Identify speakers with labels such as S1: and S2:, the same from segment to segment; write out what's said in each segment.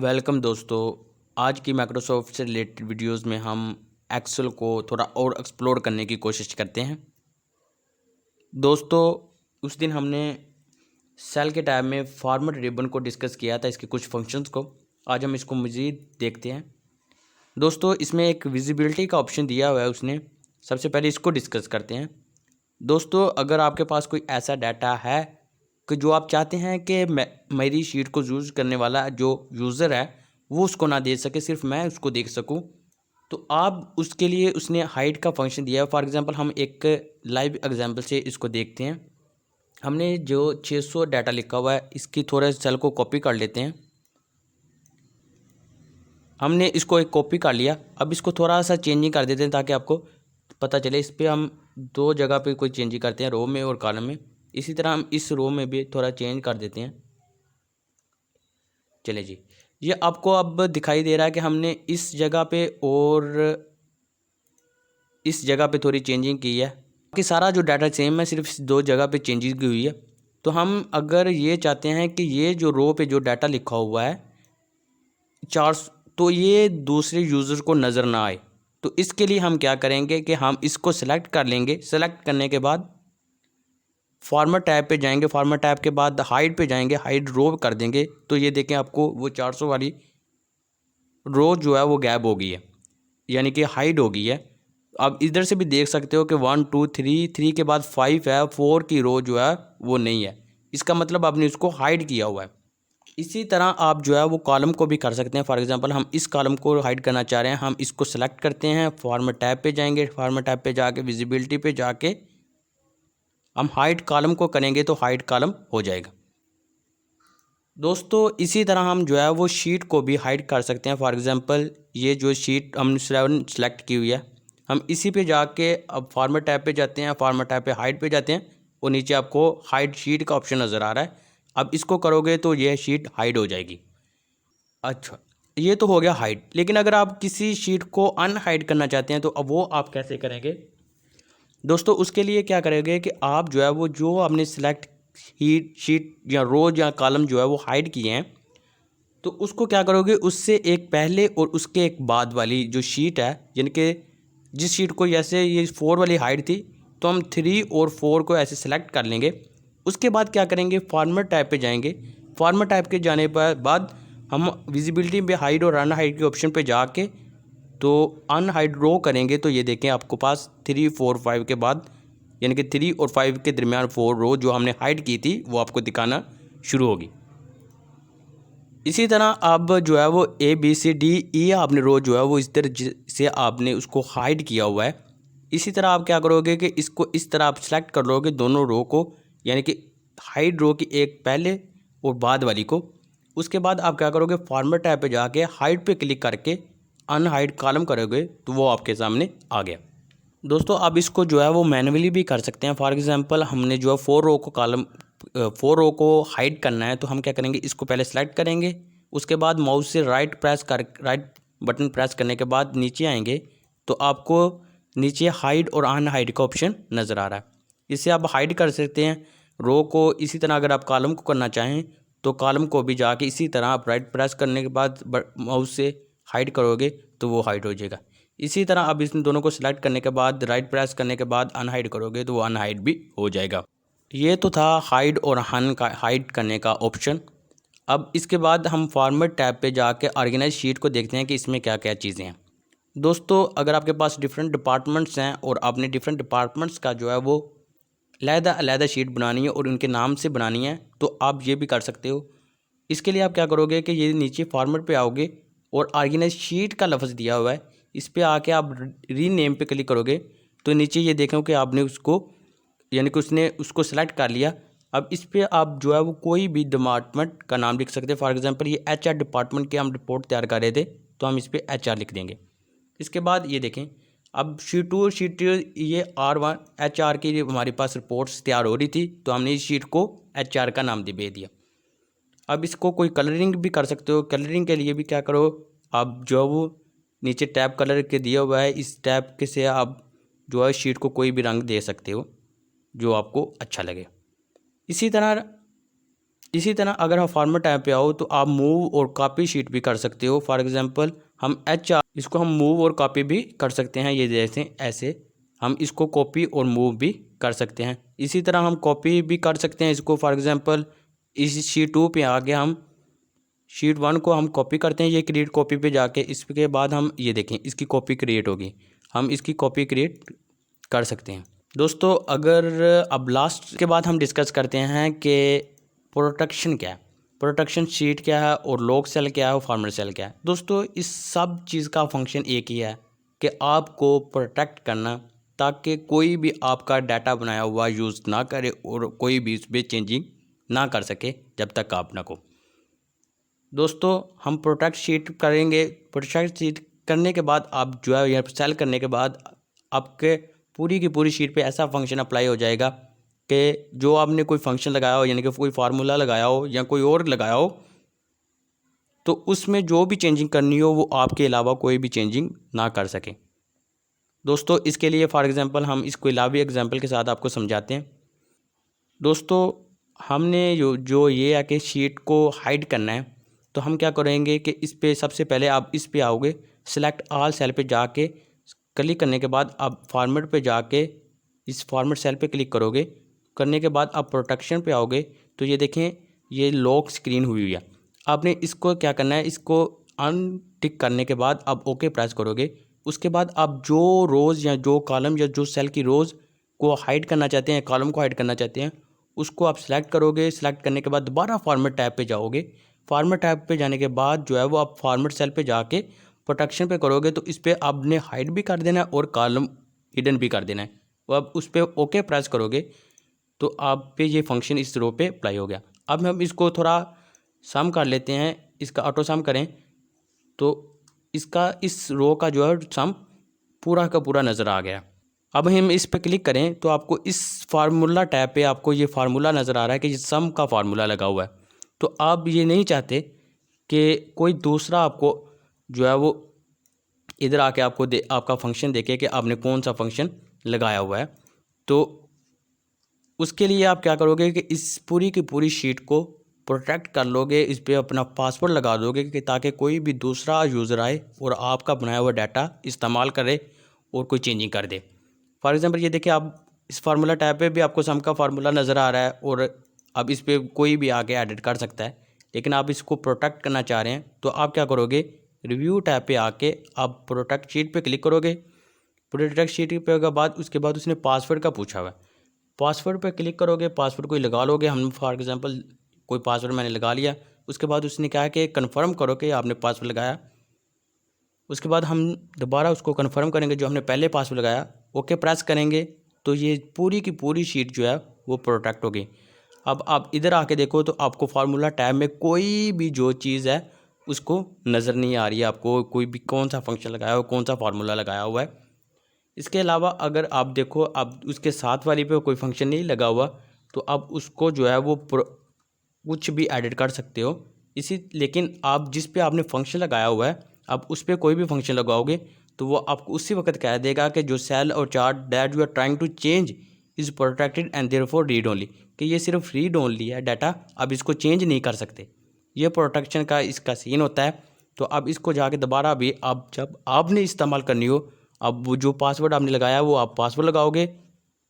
S1: Welcome दोस्तों। आज की माइक्रोसॉफ्ट से रिलेटेड वीडियोस में हम एक्सेल को थोड़ा और एक्सप्लोर करने की कोशिश करते हैं। दोस्तों, उस दिन हमने सेल के टैब में फॉर्मेट रिबन को डिस्कस किया था, इसके कुछ फंक्शंस को। आज हम इसको मज़ीद देखते हैं। दोस्तों, इसमें एक विजिबिलिटी का ऑप्शन दिया हुआ है उसने। सबसे पहले इसको डिस्कस करते हैं। दोस्तों, अगर आपके पास कोई ऐसा डाटा है कि जो आप चाहते हैं कि मेरी शीट को यूज़ करने वाला जो यूज़र है वो उसको ना देख सके, सिर्फ मैं उसको देख सकूं, तो आप उसके लिए उसने हाइड का फंक्शन दिया है। फॉर एग्जांपल हम एक लाइव एग्जांपल से इसको देखते हैं। हमने जो 600 डाटा लिखा हुआ है, इसकी थोड़ा सेल को कॉपी कर लेते हैं। हमने इसको एक कॉपी कर लिया। अब इसको थोड़ा सा चेंजिंग कर देते हैं ताकि आपको पता चले। इस पर हम दो जगह पे कोई चेंजिंग करते हैं, रो में और कॉलम में। इसी तरह हम इस रो में भी थोड़ा चेंज कर देते हैं। चले जी, ये आपको अब दिखाई दे रहा है कि हमने इस जगह पे और इस जगह पे थोड़ी चेंजिंग की है। बाकी सारा जो डाटा सेम है, सिर्फ इस दो जगह पे चेंजिंग की हुई है। तो हम अगर ये चाहते हैं कि ये जो रो पे जो डाटा लिखा हुआ है 400, तो ये दूसरे यूज़र को नज़र ना आए, तो इसके लिए हम क्या करेंगे कि हम इसको सेलेक्ट कर लेंगे। सेलेक्ट करने के बाद फॉर्मेट टैब पे जाएंगे। फॉर्मेट टैब के बाद हाइड पे जाएंगे, हाइड रो कर देंगे। तो ये देखें, आपको वो 400 वाली रो जो है वो गैप हो गई है, यानी कि हाइड हो गई है। अब इधर से भी देख सकते हो कि 1 2 3 3 के बाद 5 है, 4 की रो जो है वो नहीं है। इसका मतलब आपने उसको हाइड किया हुआ है। इसी तरह आप जो है वो कॉलम को भी कर सकते हैं। फॉर एग्जांपल हम इस कॉलम को हाइड करना चाह रहे हैं, हम इसको सेलेक्ट करते हैं, फॉर्मेट टैब पे जाएंगे। फॉर्मेट टैब पे जाके विजिबिलिटी पे जाके हम हाइड कॉलम को करेंगे तो हाइड कॉलम हो जाएगा। दोस्तों, इसी तरह हम जो है वो शीट को भी हाइड कर सकते हैं। फॉर एग्जांपल ये जो शीट हमने 7 सेलेक्ट की हुई है, हम इसी पे जाके अब फॉर्मेट टैब पे जाते हैं, फॉर्मेट टैब पे हाइड पे जाते हैं और नीचे आपको हाइड शीट का ऑप्शन नज़र आ रहा है। अब इसको करोगे तो यह शीट हाइड हो जाएगी। अच्छा, ये तो हो गया हाइड। लेकिन अगर आप किसी शीट को अनहाइड करना चाहते हैं तो अब वो आप कैसे करेंगे? दोस्तों, उसके लिए क्या करेंगे कि आप जो है वो जो आपने सेलेक्ट शीट या रो या कॉलम जो है वो हाइड किए हैं, तो उसको क्या करोगे, उससे एक पहले और उसके एक बाद वाली जो शीट है, यानी कि जिस शीट को जैसे ये 4 वाली हाइड थी, तो हम 3 और 4 को ऐसे सेलेक्ट कर लेंगे। उसके बाद क्या करेंगे, फॉर्मेट टाइप पे जाएंगे। फॉर्मेट टाइप के जाने पर बाद हम विजिबिलिटी पे हाइड और अनहाइड के ऑप्शन पे जाके तो अनहाइड रो करेंगे। तो ये देखें, आपको पास 3 4 5 के बाद, यानी कि 3 और 5 के दरमियान 4 रो जो हमने हाइड की थी वो आपको दिखाना शुरू होगी। इसी तरह अब जो है वो ABCDE आपने रो जो है वो इस तरह से आपने उसको हाइड किया हुआ है। इसी तरह आप क्या करोगे कि इसको इस तरह आप सेलेक्ट कर लोगे दोनों रो को, यानी कि हाइड रो की एक पहले और बाद वाली को। उसके बाद आप क्या करोगे, फॉर्मेट टैब पे जाके हाइड पे क्लिक करके अनहाइड कॉलम करोगे तो वो आपके सामने आ गया। दोस्तों, आप इसको जो है वो मैनुअली भी कर सकते हैं। फॉर एग्जांपल हमने जो है 4 रो को हाइड करना है, तो हम क्या करेंगे, इसको पहले सेलेक्ट करेंगे। उसके बाद माउस से राइट बटन प्रेस करने के बाद नीचे आएंगे तो आपको नीचे हाइड और अनहाइड का ऑप्शन नज़र आ रहा है। इससे आप हाइड कर सकते हैं रो को। इसी तरह अगर आप कॉलम को करना चाहें तो कॉलम को भी जाके इसी तरह आप राइट प्रेस करने के बाद माउस से हाइड करोगे तो वो हाइड हो जाएगा। इसी तरह अब इन दोनों को सिलेक्ट करने के बाद राइट प्रेस करने के बाद अनहाइड करोगे तो वो अनहाइड भी हो जाएगा। ये तो था हाइड और हाइड करने का ऑप्शन। अब इसके बाद हम फॉर्मेट टैब पे जाके ऑर्गेनाइज शीट को देखते हैं कि इसमें क्या क्या चीज़ें हैं। दोस्तों, अगर आपके पास डिफरेंट डिपार्टमेंट्स हैं और आपने डिफरेंट डिपार्टमेंट्स का जो है वो अलहदा शीट बनानी है और उनके नाम से बनानी है, तो आप ये भी कर सकते हो। इसके लिए आप क्या करोगे कि ये नीचे फॉर्मेट पे आओगे और ऑर्गेनाइज शीट का लफ्ज़ दिया हुआ है, इस पर आके आप रीनेम पे क्लिक करोगे तो नीचे ये देखो कि आपने उसको, यानी कि उसने उसको सेलेक्ट कर लिया। अब इस पर आप जो है वो कोई भी डिपार्टमेंट का नाम लिख सकते हैं। फॉर एग्जांपल ये HR डिपार्टमेंट के हम रिपोर्ट तैयार कर रहे थे, तो हम इस पर HR लिख देंगे। इसके बाद ये देखें, अब शीट 2 शीट ये R1 HR की हमारे पास रिपोर्ट्स तैयार हो रही थी, तो हमने इस शीट को HR का नाम दे दिया। अब इसको कोई कलरिंग भी कर सकते हो। कलरिंग के लिए भी क्या करो, आप जो वो नीचे टैब कलर के दिया हुआ है, इस टैब के से आप जो है शीट को कोई भी रंग दे सकते हो जो आपको अच्छा लगे। इसी तरह इसी तरह अगर आप फॉर्मेट टैब पे आओ तो आप मूव और कॉपी शीट भी कर सकते हो। फॉर एग्जांपल हम HR इसको हम मूव और कॉपी भी कर सकते हैं। ये जैसे ऐसे हम इसको कॉपी और मूव भी कर सकते हैं। इसी तरह हम कॉपी भी कर सकते हैं इसको। फॉर एग्जांपल इस शीट 2 पे आगे हम शीट 1 को हम कॉपी करते हैं, ये क्रिएट कॉपी पे जाके इसके बाद हम ये देखें इसकी कॉपी क्रिएट होगी, हम इसकी कॉपी क्रिएट कर सकते हैं। दोस्तों अगर अब लास्ट के बाद हम डिस्कस करते हैं कि प्रोटेक्शन क्या है, प्रोटेक्शन शीट क्या है और लॉग सेल क्या है और फॉर्मेट सेल क्या है। दोस्तों इस सब चीज़ का फंक्शन एक ही है कि आपको प्रोटेक्ट करना, ताकि कोई भी आपका डाटा बनाया हुआ यूज़ ना करे और कोई भी इस पर चेंजिंग ना कर सके जब तक आप ना को। दोस्तों हम प्रोटेक्ट शीट करेंगे। प्रोटेक्ट शीट करने के बाद आप जो है यहाँ सेल करने के बाद आपके पूरी की पूरी शीट पे ऐसा फंक्शन अप्लाई हो जाएगा कि जो आपने कोई फंक्शन लगाया हो, यानी कि कोई फार्मूला लगाया हो या कोई और लगाया हो, तो उसमें जो भी चेंजिंग करनी हो वो आपके अलावा कोई भी चेंजिंग ना कर सके। दोस्तों इसके लिए फॉर एग्जांपल हम इसको अलावा एग्जांपल के साथ आपको समझाते हैं। दोस्तों हमने जो ये है कि शीट को हाइड करना है, तो हम क्या करेंगे कि इस पे सबसे पहले आप इस पे आओगे, सिलेक्ट ऑल सेल पे जाके क्लिक करने के बाद आप फॉर्मेट पे जाके इस फॉर्मेट सेल पे क्लिक करोगे। करने के बाद आप प्रोटेक्शन पे आओगे तो ये देखें ये लॉक स्क्रीन हुई है। आपने इसको क्या करना है, इसको अनटिक करने के बाद आप ओके प्रेस करोगे। उसके बाद आप जो रोज़ या जो कॉलम या जो सेल की रोज़ को हाइड करना चाहते हैं, कॉलम को हाइड करना चाहते हैं, उसको आप सेलेक्ट करोगे। सेलेक्ट करने के बाद दोबारा फॉर्मेट टैब पे जाओगे। फॉर्मेट टैब पे जाने के बाद जो है वो आप फॉर्मेट सेल पे जाके प्रोटेक्शन पे करोगे, तो इस पर आपने हाइड भी कर देना है और कॉलम हिडन भी कर देना है। तो अब उस पर ओके प्रेस करोगे तो आप पे ये फंक्शन इस रो पे अप्लाई हो गया। अब हम इसको थोड़ा सम कर लेते हैं, इसका ऑटो सम करें तो इसका इस रो का जो है सम पूरा का पूरा नज़र आ गया। अब हम इस पर क्लिक करें तो आपको इस फार्मूला टैब पे आपको ये फार्मूला नज़र आ रहा है कि ये सम का फार्मूला लगा हुआ है। तो आप ये नहीं चाहते कि कोई दूसरा आपको जो है वो इधर आके आपको आपका फंक्शन देखे कि आपने कौन सा फंक्शन लगाया हुआ है। तो उसके लिए आप क्या करोगे कि इस पूरी की पूरी शीट को प्रोटेक्ट कर लोगे, इस पर अपना पासवर्ड लगा दोगे कि ताकि कोई भी दूसरा यूज़र आए और आपका बनाया हुआ डाटा इस्तेमाल करे और कोई चेंजिंग कर दे। फॉर एग्जांपल ये देखिए आप इस फार्मूला टैब पे भी आपको सम का फार्मूला नज़र आ रहा है और अब इस पर कोई भी आके एडिट कर सकता है, लेकिन आप इसको प्रोटेक्ट करना चाह रहे हैं तो आप क्या करोगे, रिव्यू टैब पे आके आप प्रोटेक्ट शीट पे क्लिक करोगे। प्रोटेक्ट शीट पे के बाद उसके बाद उसने पासवर्ड का पूछा हुआ है, पासवर्ड पे क्लिक करोगे, पासवर्ड कोई लगा लोगे। हम फॉर एग्जांपल कोई पासवर्ड मैंने लगा लिया। उसके बाद उसने कहा कि कन्फर्म करो कि आपने पासवर्ड लगाया। उसके बाद हम दोबारा उसको कन्फर्म करेंगे जो हमने पहले पासवर्ड लगाया, ओके प्रेस करेंगे तो ये पूरी की पूरी शीट जो है वो प्रोटेक्ट होगी। अब आप इधर आके देखो तो आपको फार्मूला टैब में कोई भी जो चीज़ है उसको नज़र नहीं आ रही है, आपको कोई भी कौन सा फंक्शन लगाया हुआ, कौन सा फार्मूला लगाया हुआ है। इसके अलावा अगर आप देखो अब उसके साथ वाली पे कोई फंक्शन नहीं लगा हुआ तो आप उसको जो है वो कुछ भी एडिट कर सकते हो लेकिन आप जिस पे आपने फंक्शन लगाया हुआ है आप उस पर कोई भी फंक्शन लगाओगे तो वो आपको उसी वक्त कह देगा कि जो सेल और chart that you are trying to change is protected and therefore read only, कि ये सिर्फ रीड ओनली है डाटा, अब इसको चेंज नहीं कर सकते। ये प्रोटेक्शन का इसका सीन होता है। तो अब इसको जाके दोबारा भी आप जब आपने इस्तेमाल करनी हो, अब वो जो पासवर्ड आपने लगाया वो आप पासवर्ड लगाओगे।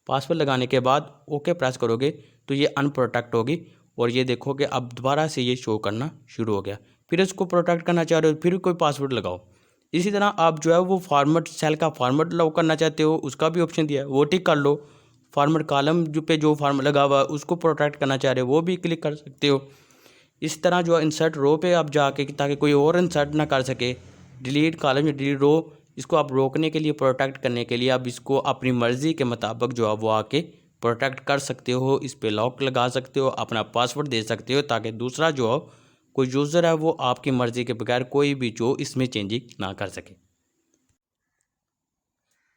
S1: पासवर्ड लगाने के बाद ओके प्रेस करोगे तो ये अनप्रोटेक्ट होगी और ये देखो कि अब दोबारा से ये शो करना शुरू हो गया। फिर इसको प्रोटेक्ट करना चाह रहे हो फिर कोई पासवर्ड लगाओ। इसी तरह आप जो है वो फॉर्मेट सेल का फॉर्मेट लॉक करना चाहते हो, उसका भी ऑप्शन दिया है, वो टिक कर लो। फॉर्मेट कॉलम जो फॉर्म लगा हुआ है उसको प्रोटेक्ट करना चाह रहे हो वो भी क्लिक कर सकते हो। इस तरह जो इंसर्ट रो पे आप जाके ताकि कोई और इंसर्ट ना कर सके, डिलीट कॉलम या डिलीट रो, इसको आप रोकने के लिए प्रोटेक्ट करने के लिए आप इसको अपनी मर्ज़ी के मुताबिक जो है वो आके प्रोटेक्ट कर सकते हो। इस पे लॉक लगा सकते हो, अपना पासवर्ड दे सकते हो ताकि दूसरा जो हो कोई यूज़र है वो आपकी मर्ज़ी के बगैर कोई भी जो इसमें चेंजिंग ना कर सके।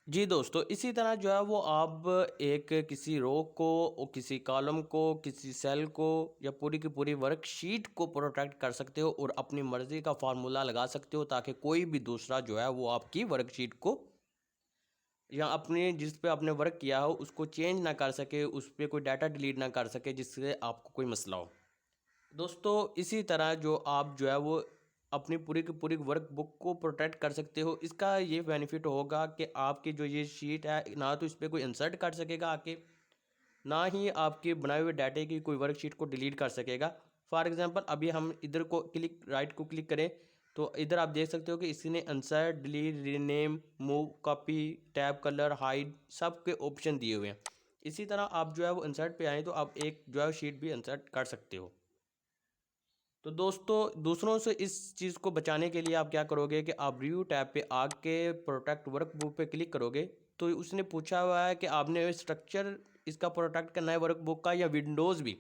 S1: जी दोस्तों इसी तरह जो है वो आप एक किसी रो को और किसी कॉलम को, किसी सेल को या पूरी की पूरी वर्कशीट को प्रोटेक्ट कर सकते हो और अपनी मर्ज़ी का फार्मूला लगा सकते हो ताकि कोई भी दूसरा जो है वो आपकी वर्कशीट को या अपने जिस पे आपने वर्क किया हो उसको चेंज ना कर सके, उस पर कोई डाटा डिलीट ना कर सके जिससे आपको कोई मसला हो। दोस्तों इसी तरह जो आप जो है वो अपनी पूरी की पूरी वर्क बुक को प्रोटेक्ट कर सकते हो। इसका ये बेनिफिट होगा कि आपकी जो ये शीट है ना तो इस पर कोई इंसर्ट कर सकेगा आके, ना ही आपके बनाए हुए डाटे की कोई वर्कशीट को डिलीट कर सकेगा। फॉर एग्जांपल अभी हम इधर को राइट को क्लिक करें तो इधर आप देख सकते हो कि इसने insert, delete, rename, move, copy, tab, colour, hide सब के ऑप्शन दिए हुए हैं। इसी तरह आप जो है वो इंसर्ट पे आए तो आप एक जो है शीट भी इंसर्ट कर सकते हो। तो दोस्तों दूसरों से इस चीज़ को बचाने के लिए आप क्या करोगे कि आप रिव्यू टैब पे आके प्रोटेक्ट वर्कबुक पे क्लिक करोगे तो उसने पूछा हुआ है कि आपने स्ट्रक्चर इसका प्रोटेक्ट करना है वर्कबुक का या विंडोज़ भी।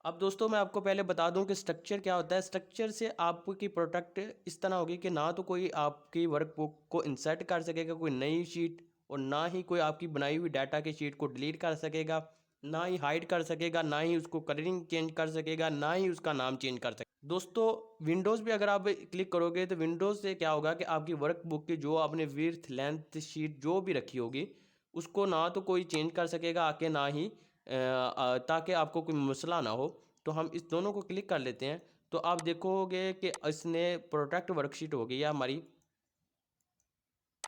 S1: अब दोस्तों मैं आपको पहले बता दूं कि स्ट्रक्चर क्या होता है। स्ट्रक्चर से आपकी प्रोटेक्ट इस तरह होगी कि ना तो कोई आपकी वर्कबुक को इंसर्ट कर सकेगा कोई नई शीट, और ना ही कोई आपकी बनाई हुई डाटा की शीट को डिलीट कर सकेगा, ना ही हाइड कर सकेगा, ना ही उसको कलरिंग चेंज कर सकेगा, ना ही उसका नाम चेंज कर सकेगा। दोस्तों विंडोज़ भी अगर आप क्लिक करोगे तो विंडोज़ से क्या होगा कि आपकी वर्कबुक की जो आपने विड्थ, लेंथ, शीट जो भी रखी होगी उसको ना तो कोई चेंज कर सकेगा आके, ना ही ताकि आपको कोई मसला ना हो। तो हम इस दोनों को क्लिक कर लेते हैं तो आप देखोगे कि इसने प्रोटेक्ट वर्कशीट हो गई है हमारी।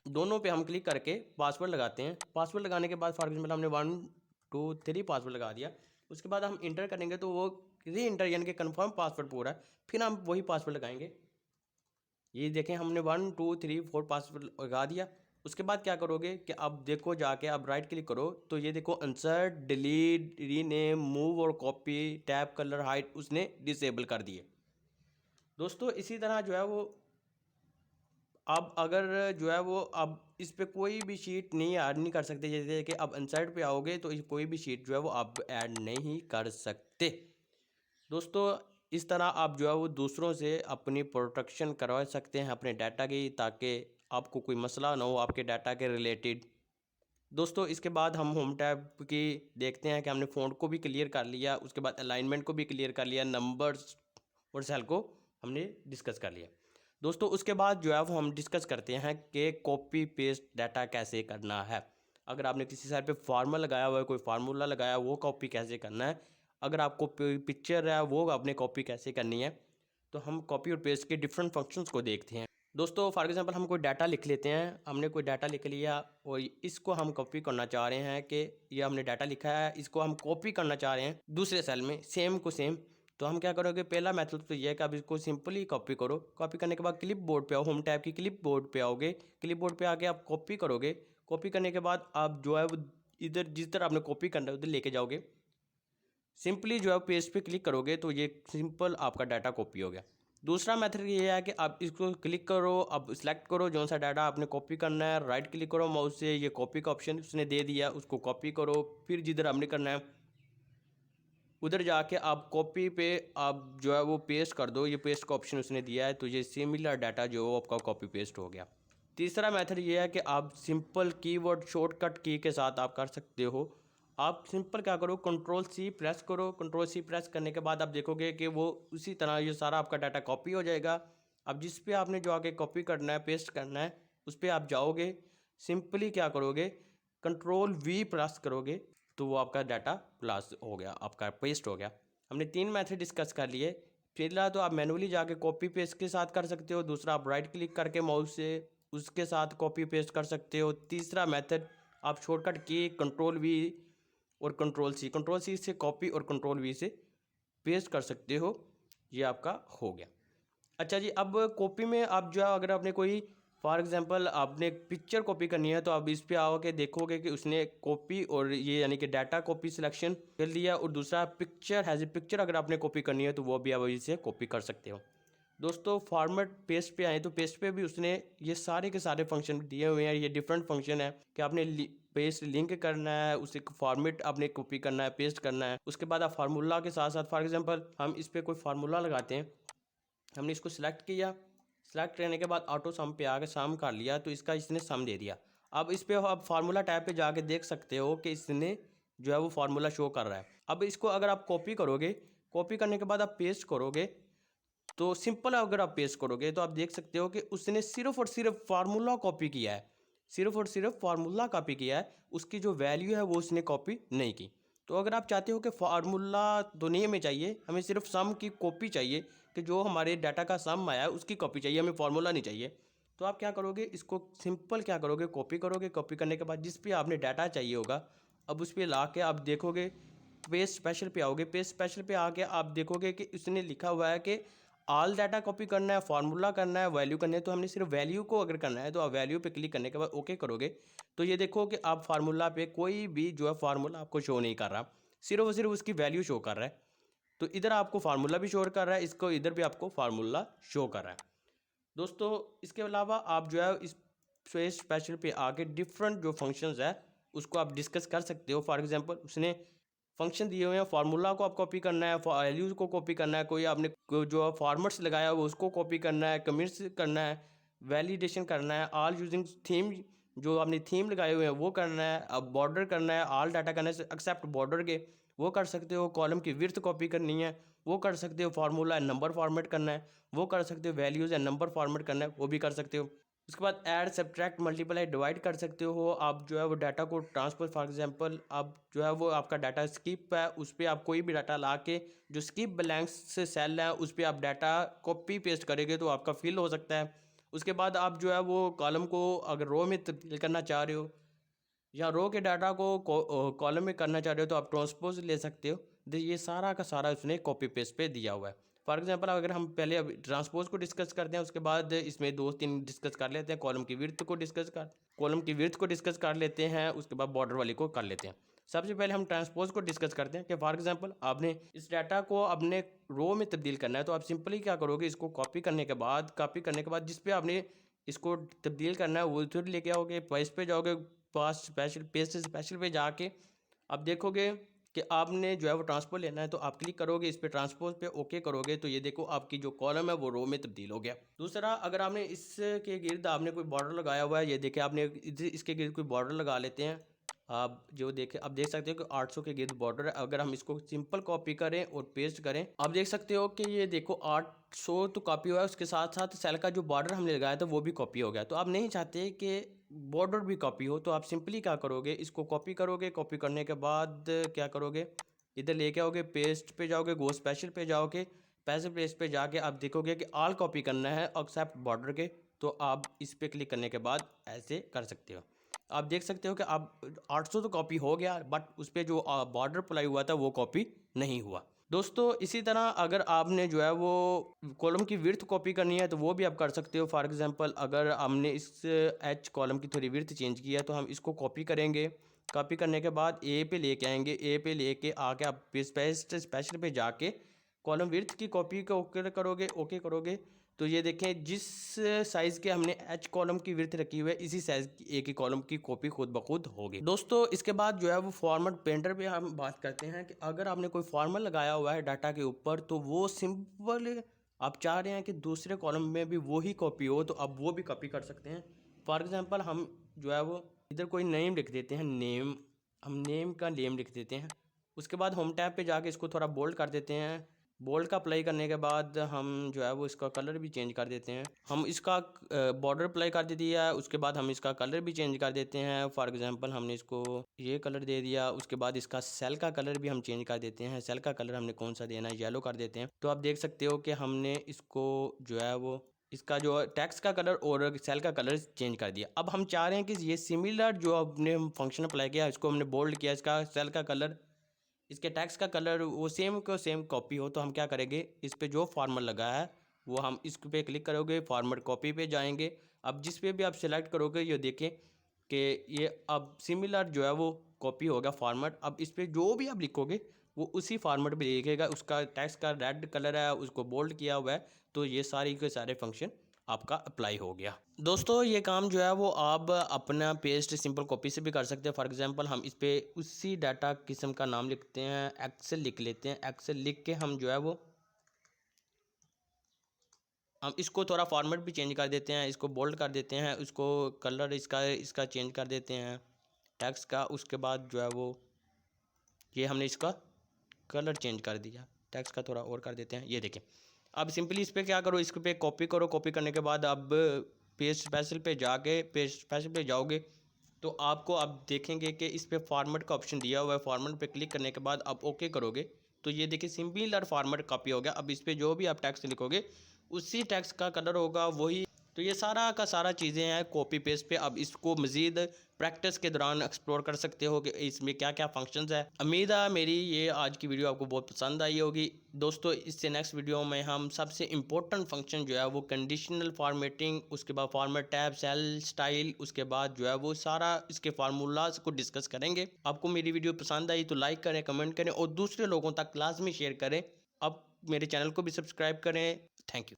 S1: दोनों पे हम क्लिक करके पासवर्ड लगाते हैं। पासवर्ड लगाने के बाद फॉर एग्जाम्पल हमने 1 2 3 पासवर्ड लगा दिया। उसके बाद हम इंटर करेंगे तो वो री इंटर यानी कि कन्फर्म पासवर्ड पूरा है, फिर हम वही पासवर्ड लगाएंगे। ये देखें हमने 1 2 3 4 पासवर्ड लगा दिया। उसके बाद क्या करोगे कि अब देखो जाके आप राइट क्लिक करो तो ये देखो इंसर्ट, डिलीट, रीनेम, मूव और कॉपी, टैब, कलर, हाइड उसने डिसेबल कर दिए। दोस्तों इसी तरह जो है वो अब अगर जो है वो अब इस पे कोई भी शीट नहीं ऐड नहीं कर सकते। जैसे कि अब इंसर्ट पे आओगे तो कोई भी शीट जो है वो आप ऐड नहीं कर सकते। दोस्तों इस तरह आप जो है वो दूसरों से अपनी प्रोटेक्शन करवा सकते हैं अपने डाटा की, ताकि आपको कोई मसला ना हो आपके डाटा के रिलेटेड। दोस्तों इसके बाद हम होम टैब की देखते हैं कि हमने फ़ॉन्ट को भी क्लियर कर लिया, उसके बाद अलाइनमेंट को भी क्लियर कर लिया, नंबर्स और सेल को हमने डिस्कस कर लिया। दोस्तों उसके बाद जो है वो हम डिस्कस करते हैं कि कॉपी पेस्ट डाटा कैसे करना है। अगर आपने किसी साइड पे फार्मूला लगाया हुआ है, कोई फार्मूला लगाया वो कॉपी कैसे करना है, अगर आपको पिक्चर है वो आपने कॉपी कैसे करनी है। तो हम कॉपी और पेस्ट के डिफरेंट फंक्शंस को देखते हैं। दोस्तों फॉर एग्जांपल हम कोई डाटा लिख लेते हैं, हमने कोई डाटा लिख लिया और इसको हम कॉपी करना चाह रहे हैं कि ये हमने डाटा लिखा है इसको हम कॉपी करना चाह रहे हैं दूसरे सेल में सेम को सेम। तो हम क्या करोगे, पहला मेथड तो ये है कि आप इसको सिंपली कॉपी करो। कॉपी करने के बाद क्लिप बोर्ड पे आओ, होम टैब की क्लिप बोर्ड पे आओगे, क्लिप बोर्ड पे आके आप कॉपी करोगे। कॉपी करने के बाद आप जो है वो इधर जिस तरह आपने कॉपी करना है उधर लेके जाओगे। सिंपली जो है पेज पे क्लिक करोगे तो ये सिंपल आपका डाटा कॉपी हो गया। दूसरा मेथड ये है कि आप इसको क्लिक करो, अब सिलेक्ट करो जो सा डाटा आपने कॉपी करना है, राइट क्लिक करो माउस से, ये कॉपी का ऑप्शन उसने दे दिया, उसको कॉपी करो। फिर जिधर हमने करना है उधर जाके आप कॉपी पे आप जो है वो पेस्ट कर दो, ये पेस्ट का ऑप्शन उसने दिया है तो ये सिमिलर डाटा जो है आपका कॉपी पेस्ट हो गया। तीसरा मेथड ये है कि आप सिंपल कीवर्ड शॉर्टकट की के साथ आप कर सकते हो। आप सिंपल क्या करो, कंट्रोल सी प्रेस करो। कंट्रोल सी प्रेस करने के बाद आप देखोगे कि वो उसी तरह ये सारा आपका डाटा कॉपी हो जाएगा। अब जिस पे आपने जो आगे कॉपी करना है पेस्ट करना है उस पर आप जाओगे, सिंपली क्या करोगे कंट्रोल वी प्रेस करोगे तो वो आपका डाटा प्लस हो गया, आपका पेस्ट हो गया। हमने 3 मेथड डिस्कस कर लिए। पहला तो आप मैनुअली जाके कॉपी पेस्ट के साथ कर सकते हो, दूसरा आप राइट क्लिक करके माउस से उसके साथ कॉपी पेस्ट कर सकते हो, तीसरा मेथड आप शॉर्टकट की कंट्रोल वी और कंट्रोल सी से कॉपी और कंट्रोल वी से पेस्ट कर सकते हो। ये आपका हो गया। अच्छा जी, अब कॉपी में आप जो है अगर आपने कोई फॉर एग्जांपल आपने पिक्चर कॉपी करनी है तो आप इस पे आओगे, देखोगे कि उसने कॉपी और ये यानी कि डाटा कॉपी सिलेक्शन कर लिया, और दूसरा पिक्चर हैज़ ए पिक्चर अगर आपने कॉपी करनी है तो वो भी आप इसे कॉपी कर सकते हो। दोस्तों फॉर्मेट पेस्ट पे आए तो पेस्ट पे भी उसने ये सारे के सारे फंक्शन दिए हुए हैं। ये डिफरेंट फंक्शन है कि आपने पेस्ट लिंक करना है, उसे फॉर्मेट आपने कॉपी करना है, पेस्ट करना है। उसके बाद आप फार्मूला के साथ साथ फॉर एग्जांपल हम इस पर कोई फार्मूला लगाते हैं, हमने इसको सिलेक्ट किया, सिलेक्ट करने के बाद ऑटो सम पे आके सम कर लिया तो इसका इसने सम दे दिया। अब इस पर आप फार्मूला टैब पे जाके देख सकते हो कि इसने जो है वो फार्मूला शो कर रहा है। अब इसको अगर आप कॉपी करोगे, कॉपी करने के बाद आप पेस्ट करोगे तो सिंपल अगर आप पेस्ट करोगे तो आप देख सकते हो कि उसने सिर्फ और सिर्फ फार्मूला कॉपी किया है, सिर्फ और सिर्फ फार्मूला कॉपी किया है, उसकी जो वैल्यू है वो उसने कॉपी नहीं की। तो अगर आप चाहते हो कि फार्मूला तो नहीं हमें चाहिए, हमें सिर्फ सम की कॉपी चाहिए कि जो हमारे डाटा का सम आया है उसकी कॉपी चाहिए, हमें फार्मूला नहीं चाहिए। तो आप क्या करोगे, इसको सिंपल क्या करोगे, कॉपी करोगे। कॉपी करने के बाद जिस पे आपने डाटा चाहिए होगा, अब उस पर ला के आप देखोगे, पेज स्पेशल पे आओगे। पेज स्पेशल पे आके आप देखोगे कि उसने लिखा हुआ है कि ऑल डाटा कॉपी करना है, फार्मूला करना है, वैल्यू करनी है। तो हमने सिर्फ वैल्यू को अगर करना है तो आप वैल्यू पे क्लिक करने के बाद ओके करोगे, तो ये देखो कि आप फार्मूला पे कोई भी जो है फार्मूला आपको शो नहीं कर रहा, सिर्फ और सिर्फ उसकी वैल्यू शो कर रहा है। तो इधर आपको फार्मूला भी शो कर रहा है, इसको इधर भी आपको फार्मूला शो कर रहा है। दोस्तों इसके अलावा आप जो है इस पेज स्पेशल पे आके डिफरेंट जो फंक्शंस है उसको आप डिस्कस कर सकते हो। फॉर एग्जांपल उसने फंक्शन दिए हुए हैं, फार्मूला को आप कॉपी करना है, वैल्यूज को कॉपी करना है, कोई आपने जो फॉर्मेट्स लगाया हुआ उसको कॉपी करना है, कमिट्स करना है, वैलिडेशन करना है, ऑल यूजिंग थीम, जो आपने थीम लगाए हुए हैं वो करना है, अब बॉर्डर करना है, ऑल डाटा करना है एक्सेप्ट बॉर्डर के, वो कर सकते हो। कॉलम की विड्थ कॉपी करनी है वो कर सकते हो। फार्मूला एंड नंबर फॉर्मेट करना है वो कर सकते हो। वैल्यूज़ एंड नंबर फॉर्मेट करना है वो भी कर सकते हो। उसके बाद ऐड सब्ट्रैक्ट मल्टीप्लाई डिवाइड कर सकते हो। आप जो है वो डाटा को ट्रांसफर, फॉर एग्जांपल आप जो है वो आपका डाटा स्किप है, उस पर आप कोई भी डाटा ला के जो स्किप ब्लैंक्स से सेल है उस पर आप डाटा कॉपी पेस्ट करेंगे तो आपका फिल हो सकता है। उसके बाद आप जो है वो कॉलम को अगर रो में तब्दील करना चाह रहे हो या रो के डाटा को कॉलम में करना चाह रहे हो तो आप ट्रांसपोज ले सकते हो। ये सारा का सारा उसने कॉपी पेस्ट पे दिया हुआ है। फॉर एग्जांपल अगर हम पहले अब ट्रांसपोज को डिस्कस करते हैं, उसके बाद इसमें 2-3 डिस्कस कर लेते हैं। कॉलम की विड्थ को डिस्कस कर लेते हैं, उसके बाद बॉर्डर वाली को कर लेते हैं। सबसे पहले हम ट्रांसपोज को डिस्कस करते हैं कि फॉर एग्जांपल आपने इस डाटा को अपने रो में तब्दील करना है, तो आप सिंपली क्या करोगे, इसको कॉपी करने के बाद जिस पे आपने इसको तब्दील करना है वो फिर लेके आओगे, पेज पे जाओगे, पास स्पेशल पेज से स्पेशल पे जाके आप देखोगे कि आपने जो है वो ट्रांसपोज लेना है, तो आप क्लिक करोगे इस पे, ट्रांसपोज पे ओके करोगे, तो ये देखो आपकी जो कॉलम है वो रो में तब्दील हो गया। दूसरा, अगर आपने इसके गिर्द आपने कोई बॉर्डर लगाया हुआ है, ये देखे आपने इसके गिर्द कोई बॉर्डर लगा लेते हैं। आप जो देखे आप देख सकते हो कि 800 के गिर्द बॉर्डर है। अगर हम इसको सिंपल कॉपी करें और पेस्ट करें, आप देख सकते हो कि ये देखो 800 तो कॉपी हुआ है, उसके साथ साथ सेल का जो बॉर्डर हमने लगाया था वो भी कॉपी हो गया। तो आप नहीं चाहते कि बॉर्डर भी कॉपी हो, तो आप सिंपली क्या करोगे, इसको कॉपी करोगे। कॉपी करने के बाद क्या करोगे, इधर लेके आओगे, पेस्ट पे जाओगे, गो स्पेशल पे जाओगे, पैसे पेस्ट पे जाके आप देखोगे कि ऑल कॉपी करना है एक्सेप्ट बॉर्डर के, तो आप इस पे क्लिक करने के बाद ऐसे कर सकते हो। आप देख सकते हो कि आप 800 तो कॉपी हो गया, बट उस पर जो बॉर्डर अप्लाई हुआ था वो कॉपी नहीं हुआ। दोस्तों इसी तरह अगर आपने जो है वो कॉलम की विड्थ कॉपी करनी है तो वो भी आप कर सकते हो। फॉर एग्जांपल अगर हमने इस एच कॉलम की थोड़ी विड्थ चेंज की है तो हम इसको कॉपी करेंगे। कॉपी करने के बाद ए पे लेके आएंगे, ए पे लेके आके आप पेस्ट स्पेशल पे जाके कॉलम विड्थ की कॉपी को ओके करोगे, तो ये देखें जिस साइज़ के हमने एच कॉलम की विड्थ रखी हुई है इसी साइज़ की ए की कॉलम की कॉपी खुद ब खुद होगी। दोस्तों इसके बाद जो है वो फॉर्मेट पेंटर पे हम बात करते हैं कि अगर आपने कोई फॉर्मूला लगाया हुआ है डाटा के ऊपर, तो वो सिंपल आप चाह रहे हैं कि दूसरे कॉलम में भी वही कॉपी हो, तो आप वो भी कॉपी कर सकते हैं। फॉर एग्जांपल हम जो है वो इधर कोई नेम लिख देते हैं, हम नेम का नेम लिख देते हैं। उसके बाद होम टैब पे जाके इसको थोड़ा बोल्ड कर देते हैं। बोल्ड का अप्लाई करने के बाद हम जो है वो इसका कलर भी चेंज कर देते हैं। हम इसका बॉर्डर अप्लाई कर दे दिया, उसके बाद हम इसका कलर भी चेंज कर देते हैं। फॉर एग्जांपल हमने इसको ये कलर दे दिया, उसके बाद इसका सेल का कलर भी हम चेंज कर देते हैं। सेल का कलर हमने कौन सा देना है, येलो कर देते हैं। तो आप देख सकते हो कि हमने इसको जो है वो इसका जो टेक्स्ट का कलर और सेल का कलर चेंज कर दिया। अब हम चाह रहे हैं कि ये सिमिलर जो अपने फंक्शन अप्लाई किया इसको हमने बोल्ड किया, इसका सेल का कलर, इसके टैक्स का कलर वो सेम को सेम कॉपी हो, तो हम क्या करेंगे, इस पे जो फॉर्मल लगा है वो हम इस पे क्लिक करोगे, फॉर्मेट कॉपी पे जाएंगे। अब जिस पे भी आप सिलेक्ट करोगे ये देखें कि ये अब सिमिलर जो है वो कॉपी होगा फॉर्मेट। अब इस पे जो भी आप लिखोगे वो उसी फॉर्मेट में लिखेगा। उसका टेक्स्ट का रेड कलर है, उसको बोल्ड किया हुआ है, तो ये सारी के सारे फंक्शन आपका अप्लाई हो गया। दोस्तों ये काम जो है वो आप अपना पेस्ट सिंपल कॉपी से भी कर सकते हैं। फॉर एग्जांपल हम इस पे उसी डाटा किस्म का नाम लिखते हैं, एक्सेल लिख लेते हैं। एक्सेल लिख के हम जो है वो हम इसको थोड़ा फॉर्मेट भी चेंज कर देते हैं, इसको बोल्ड कर देते हैं, उसको कलर इसका चेंज कर देते हैं टेक्स्ट का। उसके बाद जो है वो ये हमने इसका कलर चेंज कर दिया, टेक्स्ट का थोड़ा और कर देते हैं। ये देखें, अब सिंपली इस पर क्या करो, इस पर कॉपी करो। कॉपी करने के बाद अब पेज स्पेशल पे जाके पेज स्पेशल पे जाओगे, तो आपको अब देखेंगे कि इस पे फॉर्मेट का ऑप्शन दिया हुआ है। फॉर्मेट पे क्लिक करने के बाद आप ओके करोगे तो ये देखिए सिमिलर फॉर्मेट कॉपी हो गया। अब इस पे जो भी आप टेक्स्ट लिखोगे उसी टेक्स्ट का कलर होगा वही। तो ये सारा का सारा चीज़ें हैं कॉपी पेस्ट पे। अब इसको मज़ीद प्रैक्टिस के दौरान एक्सप्लोर कर सकते हो कि इसमें क्या क्या फंक्शंस है। उम्मीद है मेरी ये आज की वीडियो आपको बहुत पसंद आई होगी दोस्तों। इससे नेक्स्ट वीडियो में हम सबसे इम्पोर्टेंट फंक्शन जो है वो कंडीशनल फॉर्मेटिंग, उसके बाद फॉर्मेट टैब, सेल स्टाइल, उसके बाद जो है वो सारा इसके फार्मूलाज को डिस्कस करेंगे। आपको मेरी वीडियो पसंद आई तो लाइक करें, कमेंट करें और दूसरे लोगों तक लाजमी शेयर करें। अब मेरे चैनल को भी सब्सक्राइब करें। Thank you.